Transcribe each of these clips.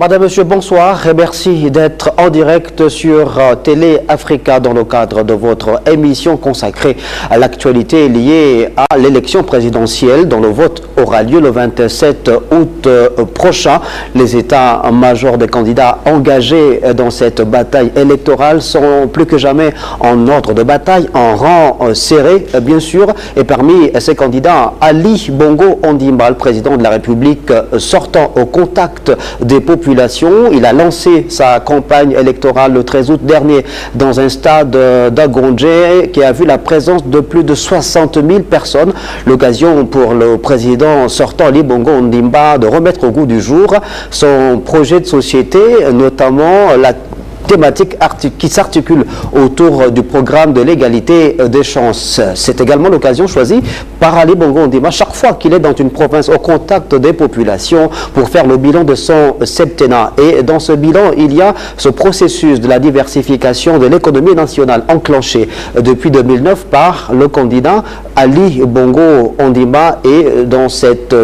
Madame, Monsieur, bonsoir et merci d'être en direct sur Télé Africa dans le cadre de votre émission consacrée à l'actualité liée à l'élection présidentielle dont le vote aura lieu le 27 août prochain. Les états-majors des candidats engagés dans cette bataille électorale sont plus que jamais en ordre de bataille, en rang serré bien sûr. Et parmi ces candidats, Ali Bongo Ondimba, le président de la République sortant au contact des populations. Il a lancé sa campagne électorale le 13 août dernier dans un stade d'Agondje qui a vu la présence de plus de 60 000 personnes. L'occasion pour le président sortant Ali Bongo Ondimba de remettre au goût du jour son projet de société, notamment la thématique qui s'articule autour du programme de l'égalité des chances. C'est également l'occasion choisie par Ali Bongo Ondimba chaque fois qu'il est dans une province au contact des populations pour faire le bilan de son septennat. Et dans ce bilan, il y a ce processus de la diversification de l'économie nationale enclenché depuis 2009 par le candidat Ali Bongo Ondimba. Et dans cette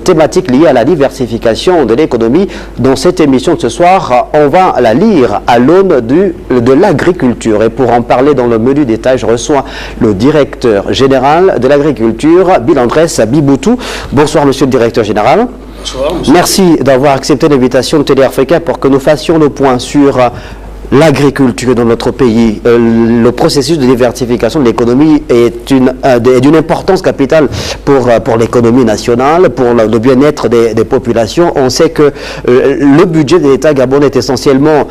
thématique liée à la diversification de l'économie, dans cette émission de ce soir, on va la lire à l'aune de l'agriculture. Et pour en parler dans le menu détail, je reçois le directeur général de l'agriculture, Bilandres Biboutou. Bonsoir, monsieur le directeur général. Bonsoir, monsieur. Merci d'avoir accepté l'invitation de Télé Africa pour que nous fassions le point sur l'agriculture dans notre pays. Le processus de diversification de l'économie est d'une importance capitale pour l'économie nationale, pour le bien-être des populations. On sait que le budget de l'État gabonais est essentiellement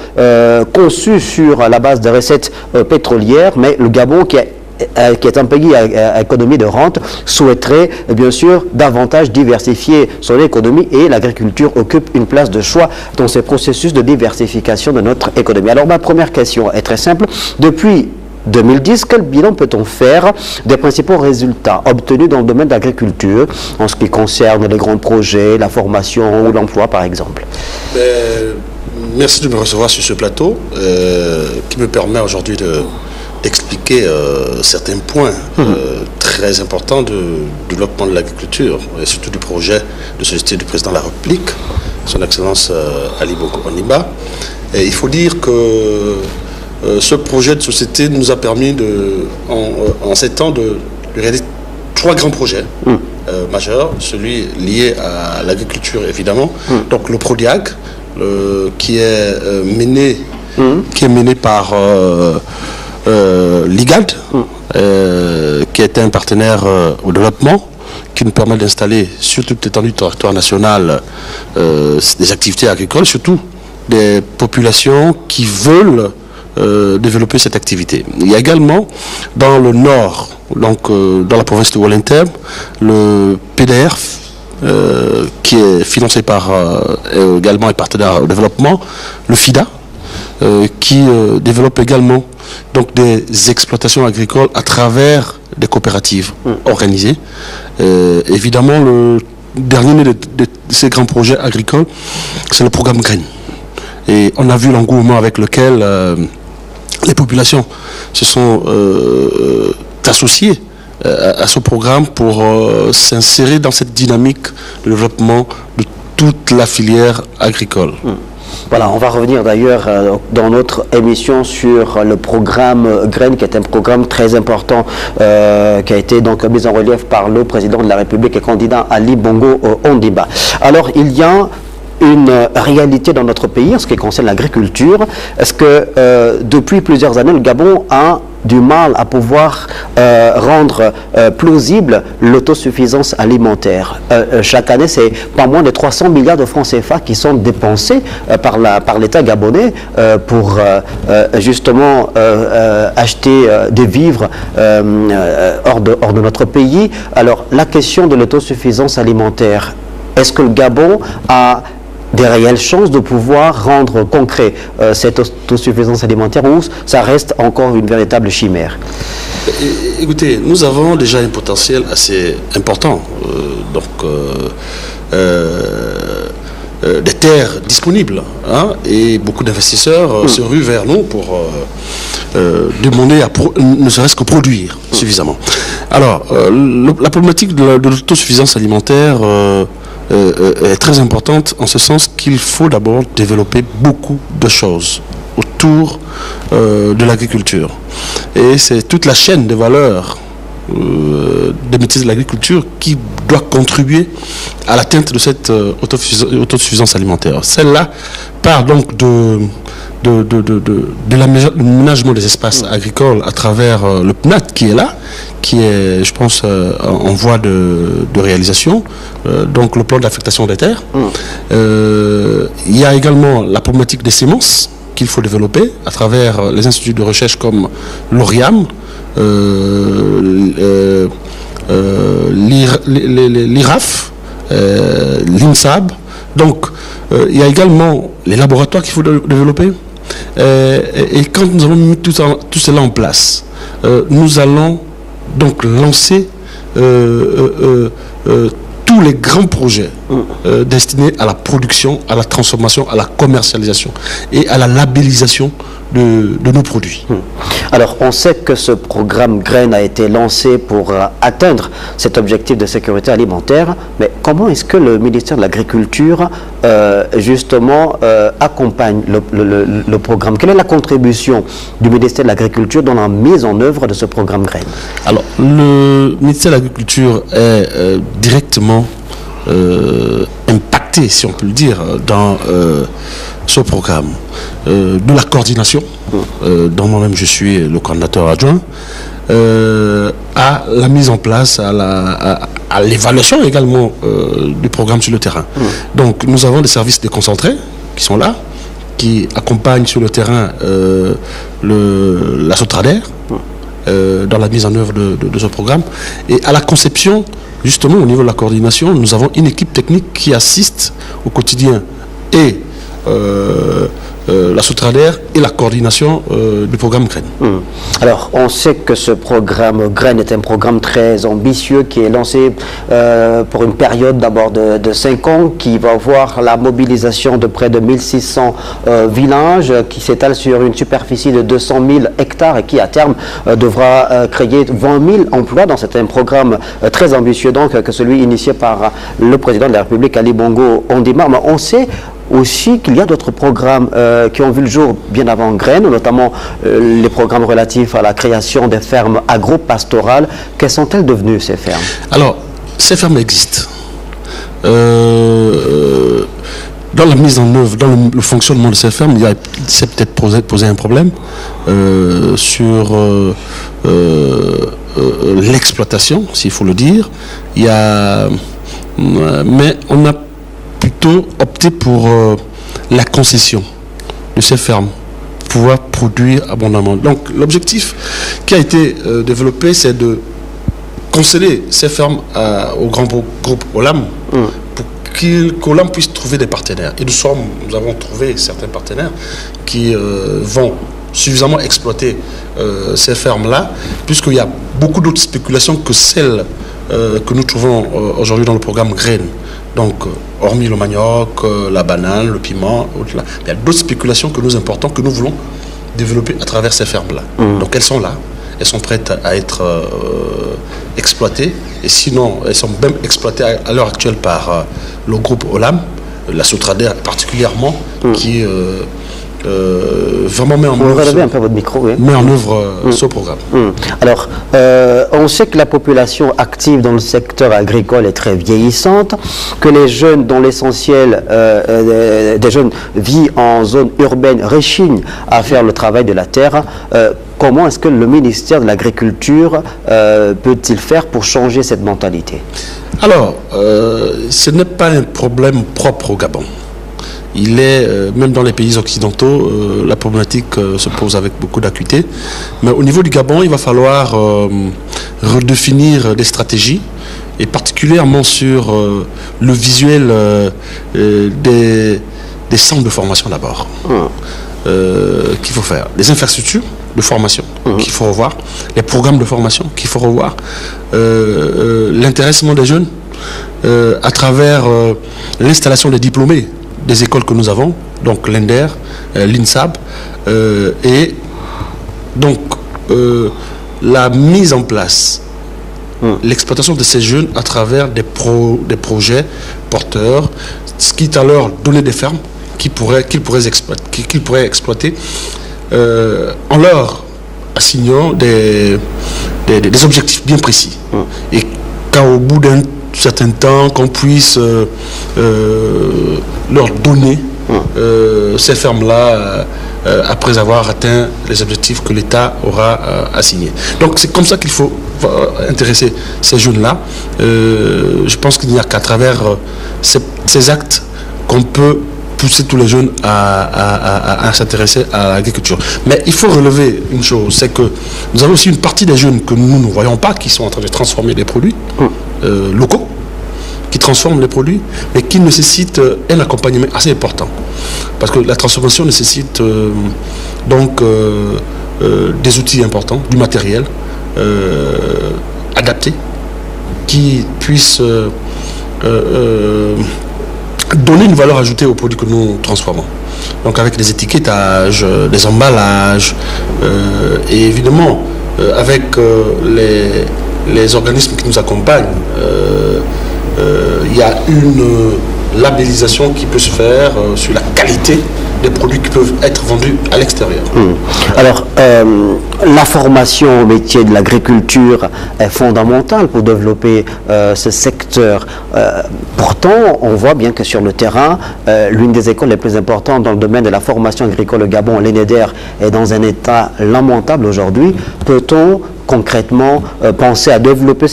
conçu sur la base des recettes pétrolières, mais le Gabon, qui est un pays à économie de rente, souhaiterait bien sûr davantage diversifier son économie, et l'agriculture occupe une place de choix dans ce processus de diversification de notre économie. Alors ma première question est très simple. Depuis 2010, quel bilan peut-on faire des principaux résultats obtenus dans le domaine de l'agriculture en ce qui concerne les grands projets, la formation ou l'emploi par exemple? Merci de me recevoir sur ce plateau qui me permet aujourd'hui d'expliquer certains points très importants du développement de l'agriculture et surtout du projet de société du président de la République, son Excellence Ali Bongo Ondimba. Et il faut dire que ce projet de société nous a permis en 7 ans de réaliser 3 grands projets majeurs, celui lié à l'agriculture évidemment, donc le Prodiag qui est mené par l'IGAD, qui est un partenaire au développement, qui nous permet d'installer sur toute l'étendue du territoire national des activités agricoles, surtout des populations qui veulent développer cette activité. Il y a également dans le nord, donc dans la province de Wellington, le PDR, qui est financé par également un partenaire au développement, le FIDA, qui développe également donc des exploitations agricoles à travers des coopératives organisées. Évidemment, le dernier de ces grands projets agricoles, c'est le programme Graines. Et on a vu l'engouement avec lequel les populations se sont associées à ce programme pour s'insérer dans cette dynamique de développement de toute la filière agricole. Voilà, on va revenir d'ailleurs dans notre émission sur le programme Graines, qui est un programme très important qui a été donc mis en relief par le président de la République et candidat Ali Bongo Ondimba. Alors, il y a une réalité dans notre pays en ce qui concerne l'agriculture. Est-ce que depuis plusieurs années, le Gabon a du mal à pouvoir rendre plausible l'autosuffisance alimentaire? Chaque année, c'est pas moins de 300 milliards de francs CFA qui sont dépensés par l'État gabonais pour justement acheter des vivres hors de notre pays. Alors, la question de l'autosuffisance alimentaire, est-ce que le Gabon a des réelles chances de pouvoir rendre concret cette autosuffisance alimentaire, ou ça reste encore une véritable chimère? Écoutez, nous avons déjà un potentiel assez important, des terres disponibles, et beaucoup d'investisseurs se ruent vers nous pour demander ne serait-ce que produire suffisamment. Alors, la problématique de l'autosuffisance alimentaire est très importante en ce sens qu'il faut d'abord développer beaucoup de choses autour de l'agriculture. Et c'est toute la chaîne de valeur des métiers de l'agriculture qui doit contribuer à l'atteinte de cette autosuffisance alimentaire. Celle-là part donc de l'aménagement des espaces agricoles à travers le PNAT qui est là, qui est, je pense, en voie de réalisation, donc le plan d'affectation des terres. Il y a également la problématique des semences qu'il faut développer à travers les instituts de recherche comme l'ORIAM, l'IRAF, l'INSAB. Donc, il y a également les laboratoires qu'il faut développer. Et quand nous avons mis tout cela en place, nous allons donc lancer tous les grands projets destinés à la production, à la transformation, à la commercialisation et à la labellisation de nos produits. Alors, on sait que ce programme Graines a été lancé pour atteindre cet objectif de sécurité alimentaire, mais comment est-ce que le ministère de l'Agriculture, justement, accompagne le programme? Quelle est la contribution du ministère de l'Agriculture dans la mise en œuvre de ce programme Graines? Alors, le ministère de l'Agriculture est directement impacté, si on peut le dire, dans ce programme. De la coordination, dont moi-même je suis le coordinateur adjoint, à la mise en place, à l'évaluation également du programme sur le terrain. Donc nous avons des services déconcentrés qui sont là, qui accompagnent sur le terrain la Sotrader dans la mise en œuvre de ce programme. Et à la conception, justement au niveau de la coordination, nous avons une équipe technique qui assiste au quotidien et la Sotrader et la coordination du programme Graines. Alors, on sait que ce programme Graines est un programme très ambitieux qui est lancé pour une période d'abord de 5 ans, qui va voir la mobilisation de près de 1600 villages, qui s'étale sur une superficie de 200 000 hectares et qui, à terme, devra créer 20 000 emplois. Donc, c'est un programme très ambitieux, donc, que celui initié par le président de la République, Ali Bongo Ondimba. Mais on sait aussi qu'il y a d'autres programmes qui ont vu le jour bien avant Graines, notamment les programmes relatifs à la création des fermes agro-pastorales. Quelles sont-elles devenues, ces fermes? Alors, ces fermes existent. Dans la mise en œuvre, dans le fonctionnement de ces fermes, il s'est peut-être posé un problème sur l'exploitation, s'il faut le dire. Mais on a plutôt opté pour la concession de ces fermes, pouvoir produire abondamment. Donc l'objectif qui a été développé, c'est de concéder ces fermes au grand groupe Olam pour qu'Olam puisse trouver des partenaires. Et nous avons trouvé certains partenaires qui vont suffisamment exploiter ces fermes-là, puisqu'il y a beaucoup d'autres spéculations que celles que nous trouvons aujourd'hui dans le programme Graines. Donc, hormis le manioc, la banane, le piment, il y a d'autres spéculations que nous importons, que nous voulons développer à travers ces fermes-là. Donc, elles sont là, elles sont prêtes à être exploitées. Et sinon, elles sont même exploitées à l'heure actuelle par le groupe Olam, la Sotrader particulièrement, qui vraiment met en œuvre ce programme. Alors, on sait que la population active dans le secteur agricole est très vieillissante, que les jeunes, dont l'essentiel des jeunes vit en zone urbaine, rechignent à faire le travail de la terre. Comment est-ce que le ministère de l'Agriculture peut-il faire pour changer cette mentalité? Alors, ce n'est pas un problème propre au Gabon. Il est, même dans les pays occidentaux, la problématique se pose avec beaucoup d'acuité. Mais au niveau du Gabon, il va falloir redéfinir des stratégies, et particulièrement sur le visuel des centres de formation d'abord. Qu'il faut faire. Les infrastructures de formation qu'il faut revoir, les programmes de formation qu'il faut revoir, l'intéressement des jeunes à travers l'installation des diplômés des écoles que nous avons, donc l'ENDER, l'INSAB, et donc la mise en place, l'exploitation de ces jeunes à travers des projets porteurs, quitte à leur donner des fermes qu'ils pourraient exploiter en leur assignant des objectifs bien précis. Et qu'au bout d'un certain temps, qu'on puisse leur donner ces fermes-là après avoir atteint les objectifs que l'État aura assignés. Donc c'est comme ça qu'il faut intéresser ces jeunes-là. Je pense qu'il n'y a qu'à travers ces actes qu'on peut pousser tous les jeunes à s'intéresser à l'agriculture. Mais il faut relever une chose, c'est que nous avons aussi une partie des jeunes que nous ne voyons pas, qui sont en train de transformer des produits locaux, qui transforment les produits, mais qui nécessitent un accompagnement assez important. Parce que la transformation nécessite des outils importants, du matériel adapté, qui puisse donner une valeur ajoutée aux produits que nous transformons. Donc avec des étiquetages, des emballages, et évidemment avec les organismes qui nous accompagnent, il y a une labellisation qui peut se faire sur la qualité des produits qui peuvent être vendus à l'extérieur. Alors, la formation au métier de l'agriculture est fondamentale pour développer ce secteur. Pourtant, on voit bien que sur le terrain, l'une des écoles les plus importantes dans le domaine de la formation agricole au Gabon, l'ENEDER, est dans un état lamentable aujourd'hui. Peut-on concrètement penser à développer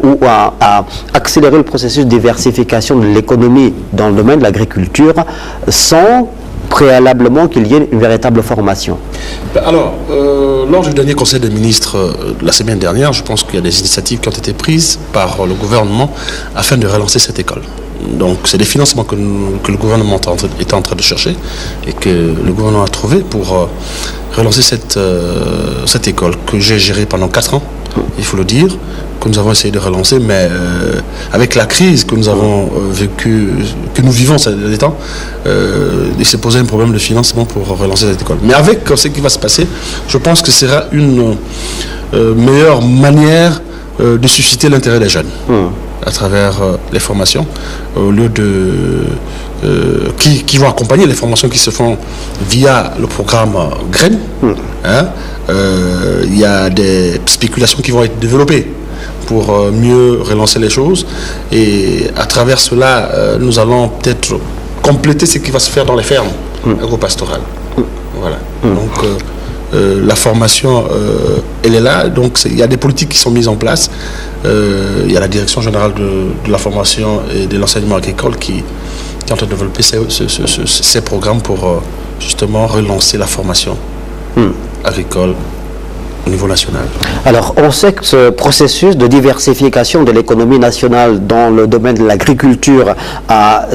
ou à accélérer le processus de diversification de l'économie dans le domaine de l'agriculture sans préalablement qu'il y ait une véritable formation? Alors, lors du dernier conseil des ministres la semaine dernière, je pense qu'il y a des initiatives qui ont été prises par le gouvernement afin de relancer cette école. Donc, c'est des financements que le gouvernement est en train de chercher et que le gouvernement a trouvé pour relancer cette école que j'ai gérée pendant 4 ans, il faut le dire, que nous avons essayé de relancer, mais avec la crise que nous avons vécue, que nous vivons ces derniers temps, il s'est posé un problème de financement pour relancer cette école. Mais avec ce qui va se passer, je pense que ce sera une meilleure manière de susciter l'intérêt des jeunes à travers les formations, au lieu de qui vont accompagner les formations qui se font via le programme Graines. Il y a des spéculations qui vont être développées pour mieux relancer les choses, et à travers cela nous allons peut-être compléter ce qui va se faire dans les fermes agro-pastorales. Voilà. Donc la formation elle est là, donc il y a des politiques qui sont mises en place. Il y a la direction générale de la formation et de l'enseignement agricole qui est en train de développer ces programmes pour justement relancer la formation agricole au niveau national. Alors, on sait que ce processus de diversification de l'économie nationale dans le domaine de l'agriculture a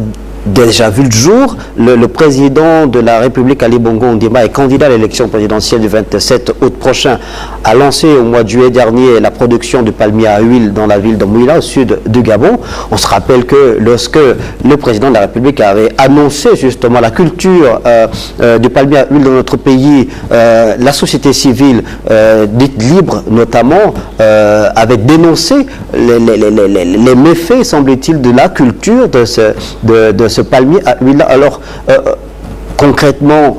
déjà vu le jour. Le président de la République, Ali Bongo Ondimba, est candidat à l'élection présidentielle du 27 août prochain, a lancé au mois de juillet dernier la production du palmier à huile dans la ville de Mouila, au sud du Gabon. On se rappelle que lorsque le président de la République avait annoncé justement la culture du palmier à huile dans notre pays, la société civile, dite libre notamment, avait dénoncé les méfaits, semble-t-il, de la culture de ce palmier à huile. Alors, concrètement,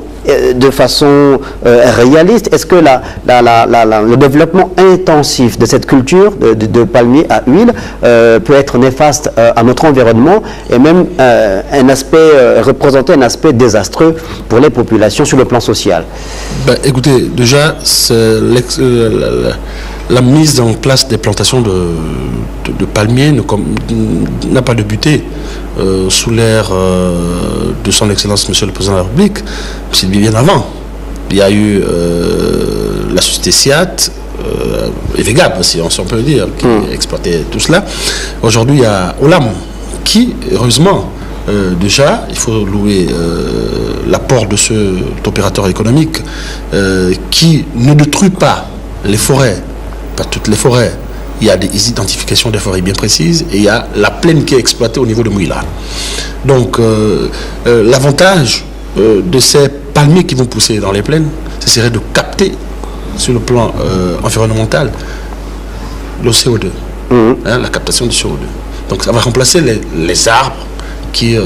de façon réaliste, est-ce que le développement intensif de cette culture de palmier à huile peut être néfaste à notre environnement et même représenter un aspect désastreux pour les populations sur le plan social? Écoutez, déjà, la mise en place des plantations de palmiers n'a pas débuté sous l'ère de son Excellence Monsieur le Président de la République. C'est bien avant. Il y a eu la société SIAT, et VEGAP, si on peut le dire, qui exploitait tout cela. Aujourd'hui, il y a Olam, qui, heureusement, déjà, il faut louer l'apport de cet opérateur économique qui ne détruit pas les forêts, pas toutes les forêts. Il y a des identifications des forêts bien précises et il y a la plaine qui est exploitée au niveau de Mouila. Donc, l'avantage de ces palmiers qui vont pousser dans les plaines, ce serait de capter sur le plan environnemental le CO2, la captation du CO2. Donc, ça va remplacer les arbres qui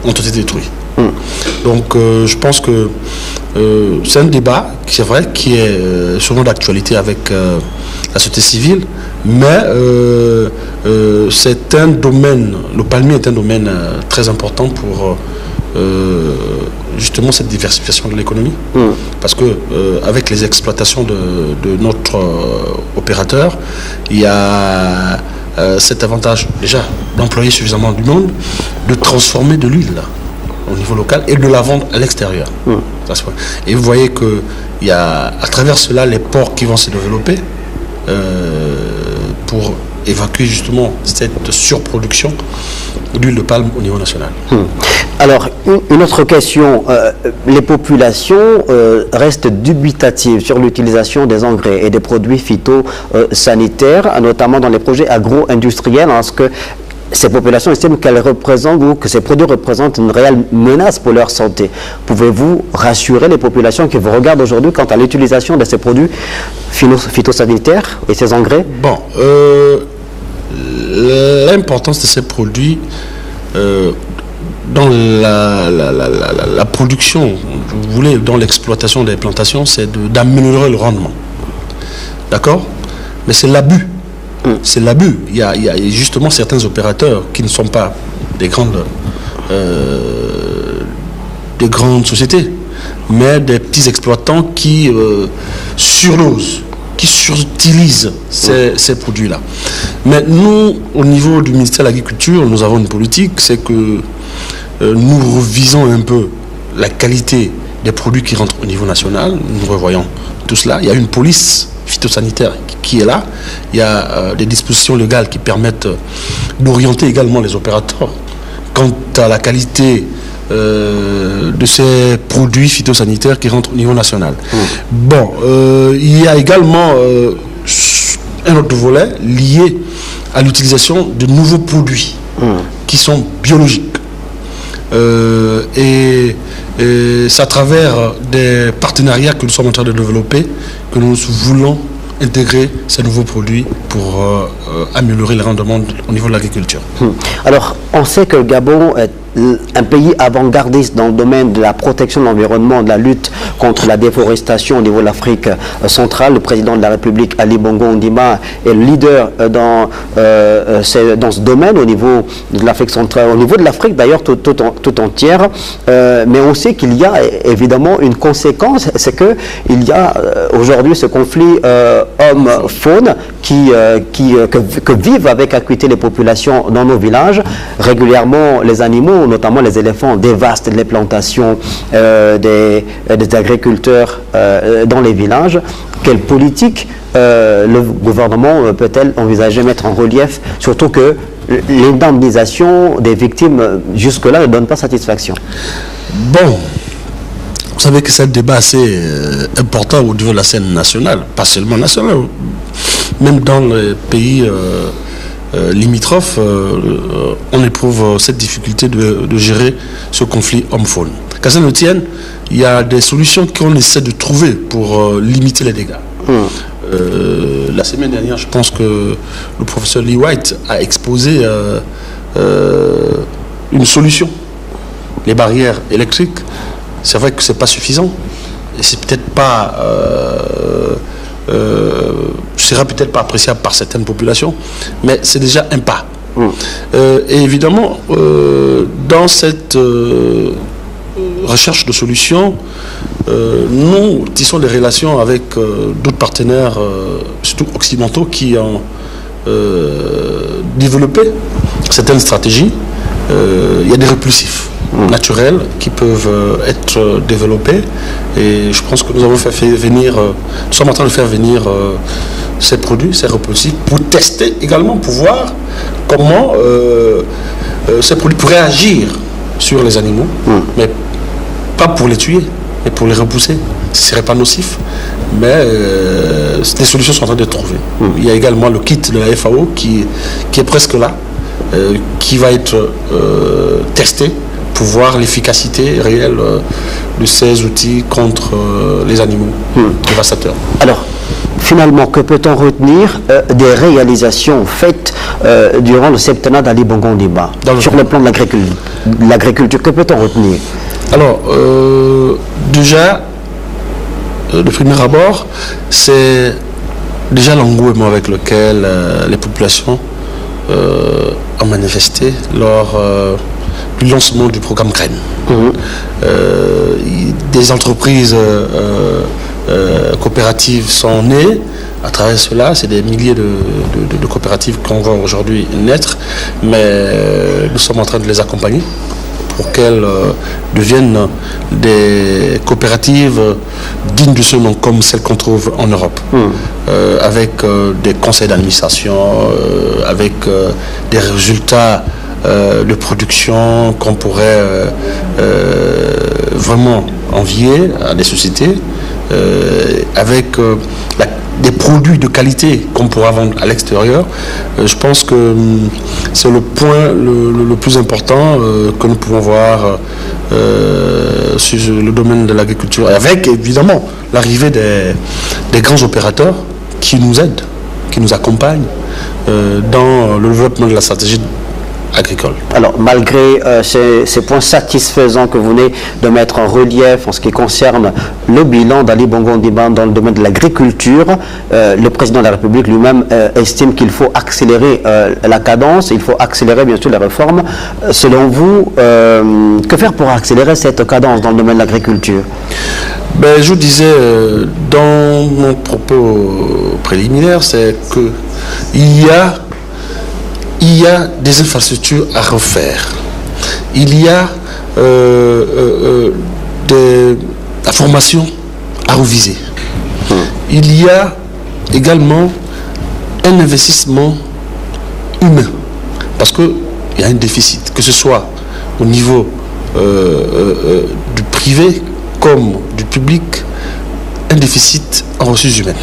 ont été détruits. Donc je pense que c'est un débat qui est vrai, qui est souvent d'actualité avec la société civile, mais c'est un domaine, le palmier est un domaine très important pour justement cette diversification de l'économie, parce que avec les exploitations de notre opérateur, il y a cet avantage déjà d'employer suffisamment du monde, de transformer de l'huile au niveau local et de la vendre à l'extérieur. Et vous voyez qu'il y a à travers cela les ports qui vont se développer pour évacuer justement cette surproduction d'huile de palme au niveau national. Alors, une autre question. Les populations restent dubitatives sur l'utilisation des engrais et des produits phytosanitaires, notamment dans les projets agro-industriels, parce que ces populations estiment qu'elles représentent ou que ces produits représentent une réelle menace pour leur santé. Pouvez-vous rassurer les populations qui vous regardent aujourd'hui quant à l'utilisation de ces produits phytosanitaires et ces engrais? Bon, l'importance de ces produits dans la production, vous voulez, dans l'exploitation des plantations, c'est d'améliorer le rendement. D'accord? Mais c'est l'abus. C'est l'abus. Il y a justement certains opérateurs qui ne sont pas des grandes sociétés, mais des petits exploitants qui surosent, qui surutilisent ces produits-là. Mais nous, au niveau du ministère de l'Agriculture, nous avons une politique, c'est que nous revisons un peu la qualité des produits qui rentrent au niveau national. Nous revoyons tout cela. Il y a une police phytosanitaire qui est là. Il y a des dispositions légales qui permettent d'orienter également les opérateurs quant à la qualité de ces produits phytosanitaires qui rentrent au niveau national. Bon, il y a également un autre volet lié à l'utilisation de nouveaux produits qui sont biologiques. Et c'est à travers des partenariats que nous sommes en train de développer que nous voulons intégrer ces nouveaux produits pour améliorer le rendement au niveau de l'agriculture. Alors, on sait que le Gabon est un pays avant-gardiste dans le domaine de la protection de l'environnement, de la lutte contre la déforestation au niveau de l'Afrique centrale. Le président de la République, Ali Bongo Ondimba, est le leader dans ce domaine au niveau de l'Afrique centrale, au niveau de l'Afrique d'ailleurs tout entière. Mais on sait qu'il y a évidemment une conséquence, c'est qu'il y a aujourd'hui ce conflit homme-faune que vivent avec acuité les populations dans nos villages. Régulièrement, les animaux, notamment les éléphants, dévastent les plantations des agriculteurs dans les villages. Quelle politique le gouvernement peut-elle envisager mettre en relief, surtout que l'indemnisation des victimes jusque-là ne donne pas satisfaction? Bon, vous savez que c'est un débat assez important au niveau de la scène nationale, pas seulement nationale, même dans les pays limitrophes, on éprouve cette difficulté de gérer ce conflit homme-faune. Qu'à ça ne tienne, il y a des solutions qu'on essaie de trouver pour limiter les dégâts. La semaine dernière, je pense que le professeur Lee White a exposé une solution. Les barrières électriques, c'est vrai que ce n'est pas suffisant. Et c'est peut-être pas... sera peut-être pas appréciable par certaines populations, mais c'est déjà un pas. Et évidemment, dans cette recherche de solutions, nous tissons des relations avec d'autres partenaires, surtout occidentaux, qui ont développé certaines stratégies. Il y a des repulsifs naturels qui peuvent être développés, et je pense que nous avons nous sommes en train de faire venir ces produits, ces repulsifs, pour tester également, pour voir comment ces produits pourraient agir sur les animaux, mais pas pour les tuer, mais pour les repousser. Ce ne serait pas nocif, mais les solutions sont en train d'être trouvées. Il y a également le kit de la FAO qui est presque là, qui va être testé pour voir l'efficacité réelle de ces outils contre les animaux dévastateurs. Alors, Finalement, que peut-on retenir des réalisations faites durant le septennat d'Ali Bongo Ondimba sur le plan de l'agriculture? Que peut-on retenir? Alors, déjà, de premier abord, c'est déjà l'engouement avec lequel les populations ont manifesté lors du lancement du programme Graines. Des entreprises coopératives sont nées à travers cela. C'est des milliers de coopératives qu'on voit aujourd'hui naître, mais nous sommes en train de les accompagner pour qu'elles deviennent des coopératives dignes de ce nom, comme celles qu'on trouve en Europe, avec des conseils d'administration, avec des résultats de production qu'on pourrait vraiment envier à des sociétés, avec des produits de qualité qu'on pourra vendre à l'extérieur. Je pense que c'est le point le plus important que nous pouvons voir sur le domaine de l'agriculture, avec évidemment l'arrivée des grands opérateurs qui nous aident, qui nous accompagnent dans le développement de la stratégie agricole. Alors, malgré ces points satisfaisants que vous venez de mettre en relief en ce qui concerne le bilan d'Ali Bongo Ondimba dans le domaine de l'agriculture, le président de la République lui-même estime qu'il faut accélérer la cadence, il faut accélérer bien sûr les réformes. Selon vous, que faire pour accélérer cette cadence dans le domaine de l'agriculture? Je vous disais dans mon propos préliminaire, c'est que il y a des infrastructures à refaire. Il y a la formation à reviser. Il y a également un investissement humain. Parce qu'il y a un déficit, que ce soit au niveau du privé comme du public, un déficit en ressources humaines.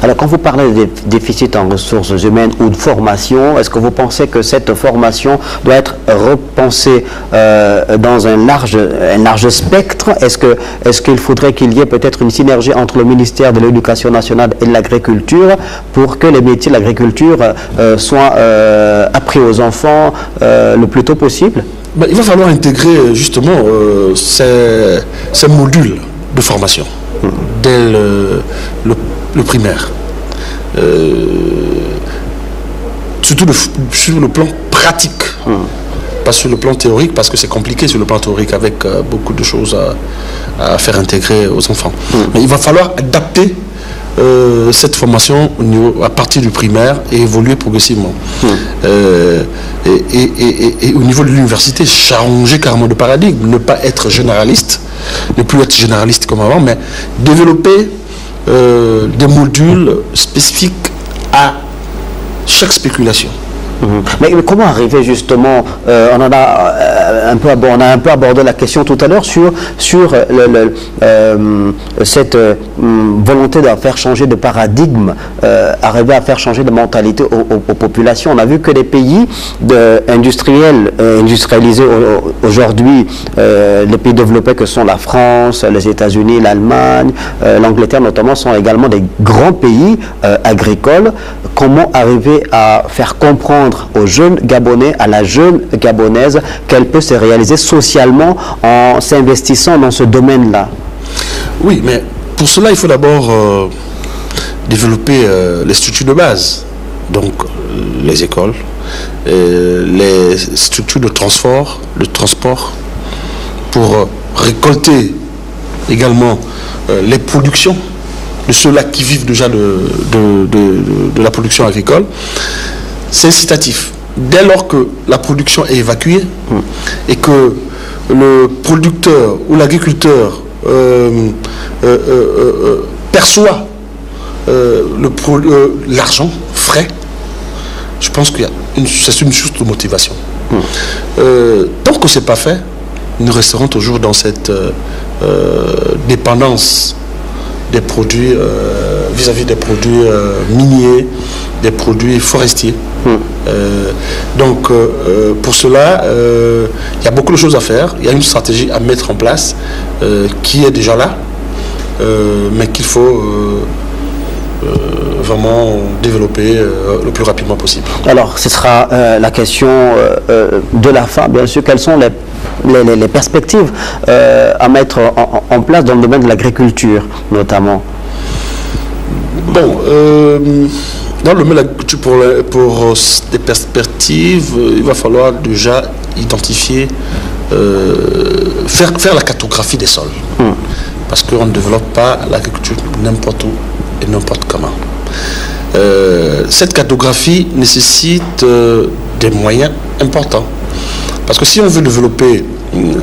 Alors, quand vous parlez de déficit en ressources humaines ou de formation, est-ce que vous pensez que cette formation doit être repensée dans un large spectre? Est-ce qu'il faudrait qu'il y ait peut-être une synergie entre le ministère de l'Éducation nationale et de l'agriculture pour que les métiers de l'agriculture soient appris aux enfants le plus tôt possible? Il va falloir intégrer justement ces modules de formation dès le primaire, surtout sur le plan pratique, pas sur le plan théorique, parce que c'est compliqué sur le plan théorique avec beaucoup de choses à faire intégrer aux enfants. Mais il va falloir adapter cette formation à partir du primaire et évoluer progressivement. Et au niveau de l'université, changer carrément de paradigme, ne pas être généraliste, ne plus être généraliste comme avant, mais développer des modules spécifiques à chaque spéculation. Mais comment arriver justement, on a un peu abordé la question tout à l'heure sur cette volonté de faire changer de paradigme, arriver à faire changer de mentalité aux populations. On a vu que les pays industrialisés aujourd'hui, les pays développés que sont la France, les États-Unis, l'Allemagne, l'Angleterre notamment, sont également des grands pays agricoles. Comment arriver à faire comprendre aux jeunes Gabonais, à la jeune Gabonaise, qu'elle peut se réaliser socialement en s'investissant dans ce domaine-là? Oui, mais pour cela, il faut d'abord développer les structures de base, donc les écoles, les structures de transport pour récolter également les productions de ceux-là qui vivent déjà de la production agricole. C'est incitatif. Dès lors que la production est évacuée et que le producteur ou l'agriculteur perçoit l'argent frais, je pense que c'est une source de motivation. Tant que ce n'est pas fait, nous resterons toujours dans cette dépendance des produits vis-à-vis des produits miniers, des produits forestiers. Donc pour cela, il y a beaucoup de choses à faire. Il y a une stratégie à mettre en place qui est déjà là, mais qu'il faut vraiment développer le plus rapidement possible. Alors, ce sera la question de la fin, bien sûr. Quelles sont les perspectives à mettre en place dans le domaine de l'agriculture, notamment? Bon, dans le domaine de l'agriculture, pour des perspectives, il va falloir déjà identifier, faire la cartographie des sols. Parce qu'on ne développe pas l'agriculture n'importe où et n'importe comment. Cette cartographie nécessite des moyens importants. Parce que si on veut développer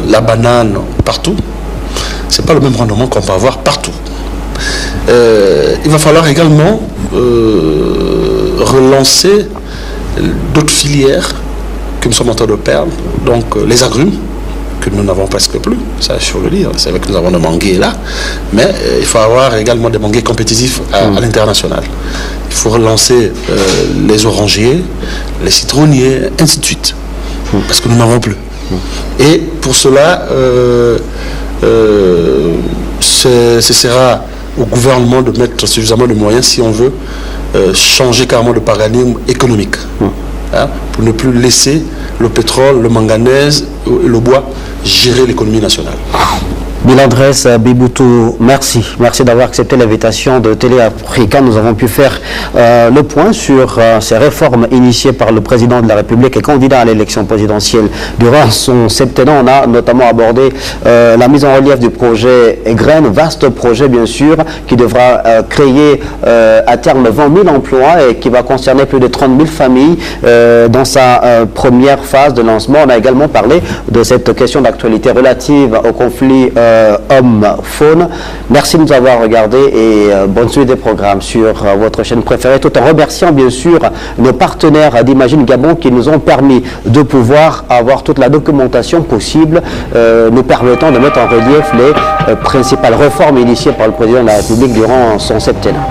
la banane partout, ce n'est pas le même rendement qu'on peut avoir partout. Il va falloir également relancer d'autres filières que nous sommes en train de perdre, donc les agrumes, que nous n'avons presque plus, ça il faut le dire, c'est vrai que nous avons des manguiers là, mais il faut avoir également des manguiers compétitifs à l'international. Il faut relancer les orangiers, les citronniers, ainsi de suite, parce que nous n'avons plus. Et pour cela, ce sera au gouvernement de mettre suffisamment de moyens si on veut changer carrément de paradigme économique, hein, pour ne plus laisser le pétrole, le manganèse et le bois gérer l'économie nationale. Bilandres Biboutou, merci. Merci d'avoir accepté l'invitation de Télé Africa. Nous avons pu faire le point sur ces réformes initiées par le président de la République et candidat à l'élection présidentielle. Durant son septennat, on a notamment abordé la mise en relief du projet Graines, vaste projet bien sûr, qui devra créer à terme 20 000 emplois et qui va concerner plus de 30 000 familles dans sa première phase de lancement. On a également parlé de cette question d'actualité relative au conflit homme-faune. Merci de nous avoir regardé et bonne suite des programmes sur votre chaîne préférée, tout en remerciant bien sûr nos partenaires d'Imagine Gabon qui nous ont permis de pouvoir avoir toute la documentation possible, nous permettant de mettre en relief les principales réformes initiées par le président de la République durant son septennat.